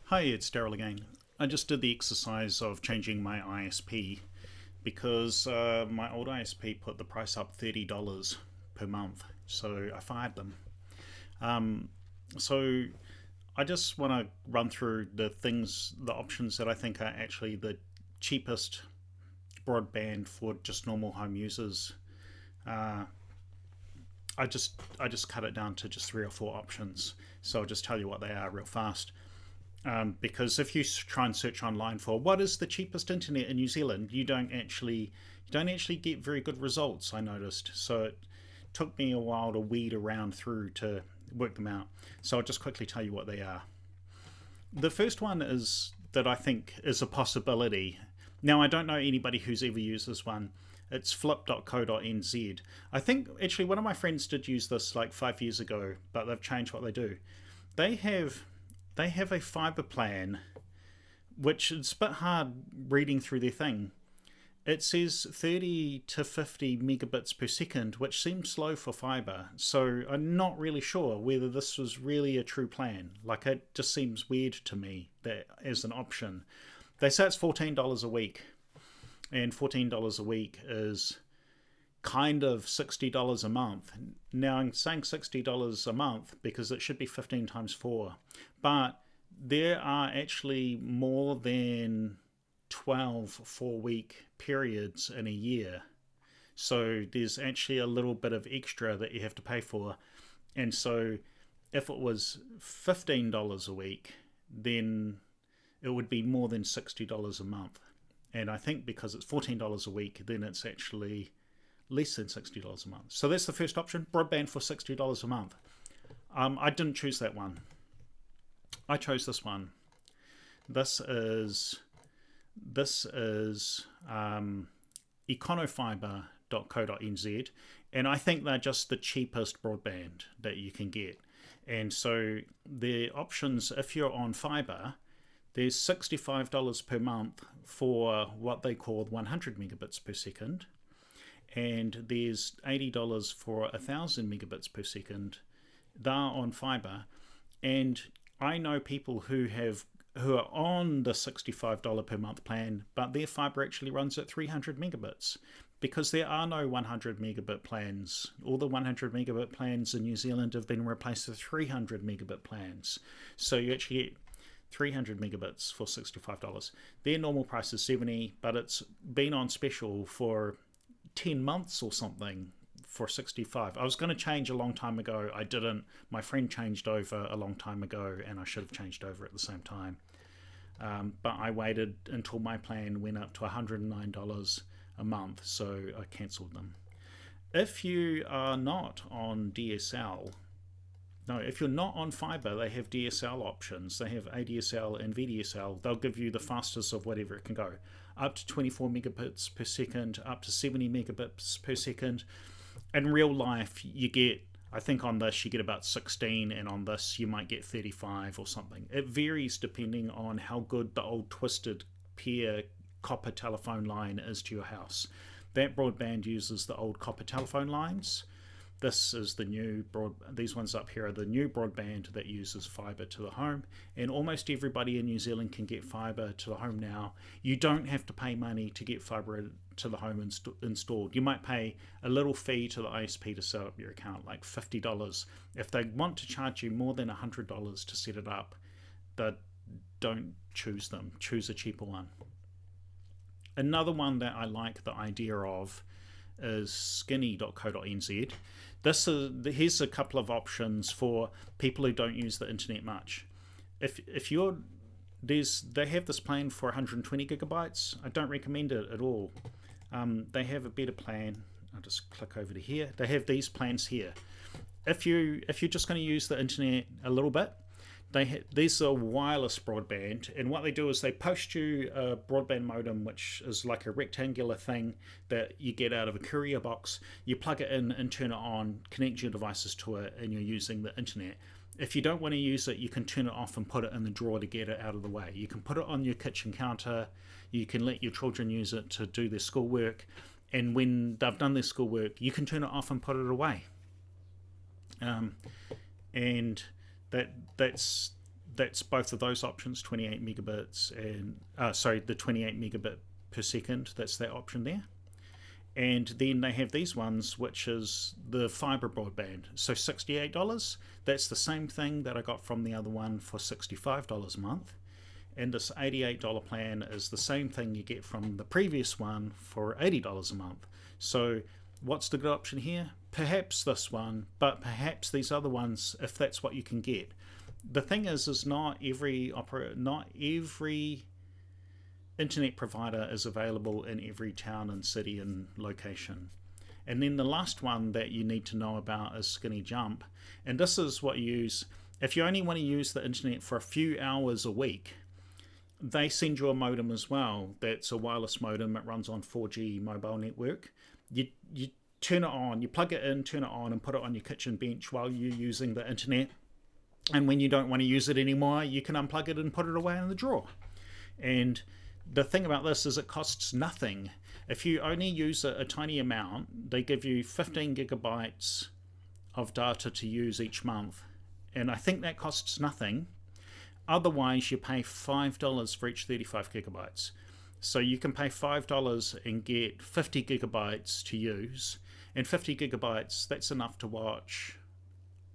Hi, it's Daryl again. I just did the exercise of changing my ISP because my old ISP put the price up $30 per month, so I fired them. Um, so I just want to run through the options that I think are actually the cheapest broadband for just normal home users. Uh, I just cut it down to just three or four options. So I'll just tell you what they are real fast. Because if you try and search online for what is the cheapest internet in New Zealand, you don't actually get very good results. I noticed, so it took me a while to weed around through to work them out. So I'll just quickly tell you what they are. The first one is that I think is a possibility. Now I don't know anybody who's ever used this one. It's flip.co.nz. I think actually one of my friends did use this like 5 years ago, but they've changed what they do. They have they have a fibre plan, which is a bit hard reading through their thing. It says 30 to 50 megabits per second, which seems slow for fibre. So I'm not really sure whether this was really a true plan. Like, it just seems weird to me that as an option. They say it's $14 a week, and $14 a week is kind of $60 a month. Now I'm saying $60 a month because it should be 15 times 4. But there are actually more than 12 4-week periods in a year. So there's actually a little bit of extra that you have to pay for. And so if it was $15 a week, then it would be more than $60 a month. And I think because it's $14 a week, then it's actually less than $60 a month. So that's the first option, broadband for $60 a month. I didn't choose that one. I chose this one. This is Econofibre.co.nz, and I think they're just the cheapest broadband that you can get. And so the options, if you're on fibre, there's $65 per month for what they call 100 megabits per second, and there's $80 for 1,000 megabits per second. They're on fibre, and I know people who are on the $65 per month plan, but their fibre actually runs at 300 megabits because there are no 100 megabit plans. All the 100 megabit plans in New Zealand have been replaced with 300 megabit plans. So you actually get 300 megabits for $65. Their normal price is 70, but it's been on special for 10 months or something for 65. I was going to change a long time ago. I didn't. My friend changed over a long time ago, and I should have changed over at the same time. But I waited until my plan went up to $109 a month, so I cancelled them. If you are not on DSL, no, if you're not on fibre, they have DSL options. They have ADSL and VDSL. They'll give you the fastest of whatever it can go, up to 24 megabits per second, up to 70 megabits per second. In real life, you get, I think on this you get about 16, and on this you might get 35 or something. It varies depending on how good the old twisted pair copper telephone line is to your house. That broadband uses the old copper telephone lines. This is the new these ones up here are the new broadband that uses fibre to the home, and almost everybody in New Zealand can get fibre to the home now. You don't have to pay money to get fibre to the home installed. You might pay a little fee to the ISP to set up your account, like $50. If they want to charge you more than $100 to set it up, don't choose them. Choose a cheaper one. Another one that I like the idea of is skinny.co.nz. Here's a couple of options for people who don't use the internet much. If you're they have this plan for 120 gigabytes. I don't recommend it at all. They have a better plan. I'll just click over to here. They have these plans here. If you're just going to use the internet a little bit, these are wireless broadband, and what they do is they post you a broadband modem, which is like a rectangular thing that you get out of a courier box. You plug it in and turn it on, connect your devices to it, and you're using the internet. If you don't want to use it, you can turn it off and put it in the drawer to get it out of the way. You can put it on your kitchen counter. You can let your children use it to do their schoolwork, and when they've done their schoolwork, you can turn it off and put it away. And that's that's both of those options, 28 megabits and the 28 megabit per second. That's that option there. And then they have these ones, which is the fibre broadband. So $68, that's the same thing that I got from the other one for $65 a month. And this $88 plan is the same thing you get from the previous one for $80 a month. So what's the good option here? Perhaps this one, but perhaps these other ones, if that's what you can get. The thing is not every internet provider is available in every town and city and location. And then the last one that you need to know about is Skinny Jump. And this is what you use if you only want to use the internet for a few hours a week. They send you a modem as well. That's a wireless modem. It runs on 4G mobile network. You turn it on, you plug it in, turn it on, and put it on your kitchen bench while you're using the internet. And when you don't want to use it anymore, you can unplug it and put it away in the drawer. And the thing about this is it costs nothing. If you only use a tiny amount, they give you 15 gigabytes of data to use each month. And I think that costs nothing. Otherwise, you pay $5 for each 35 gigabytes. So you can pay $5 and get 50 gigabytes to use. And 50 gigabytes, that's enough to watch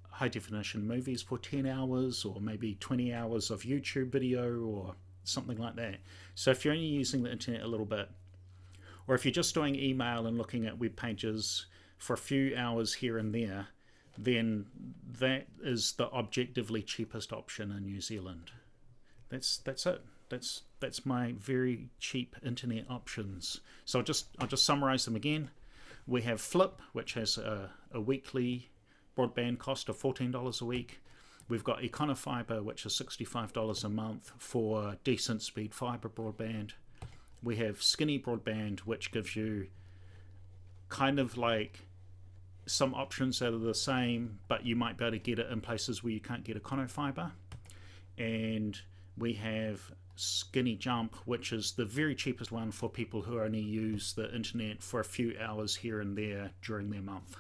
high definition movies for 10 hours or maybe 20 hours of YouTube video or something like that. So if you're only using the internet a little bit, or if you're just doing email and looking at web pages for a few hours here and there, then that is the objectively cheapest option in New Zealand. That's it. That's my very cheap internet options. So I'll just summarize them again. We have Flip, which has a weekly broadband cost of $14 a week. We've got Econofibre, which is $65 a month for decent speed fibre broadband. We have Skinny Broadband, which gives you kind of like some options that are the same, but you might be able to get it in places where you can't get Econofibre. And we have Skinny Jump, which is the very cheapest one for people who only use the internet for a few hours here and there during their month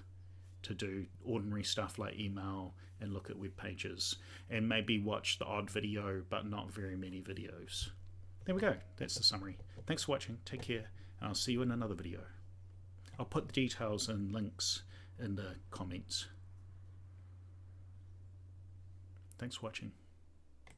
to do ordinary stuff like email and look at web pages and maybe watch the odd video, but not very many videos. There we go. That's the summary. Thanks for watching. Take care. And I'll see you in another video. I'll put the details and links in the comments. Thanks for watching.